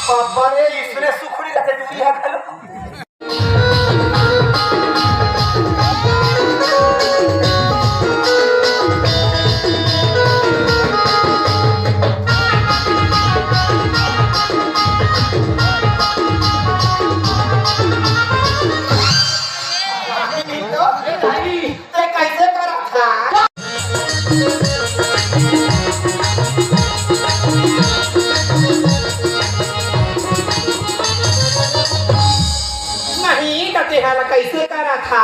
बाबारे इसने सुखड़ी का चटुरिया खा लो कैसे करा था नहीं कते हाल कैसे करा था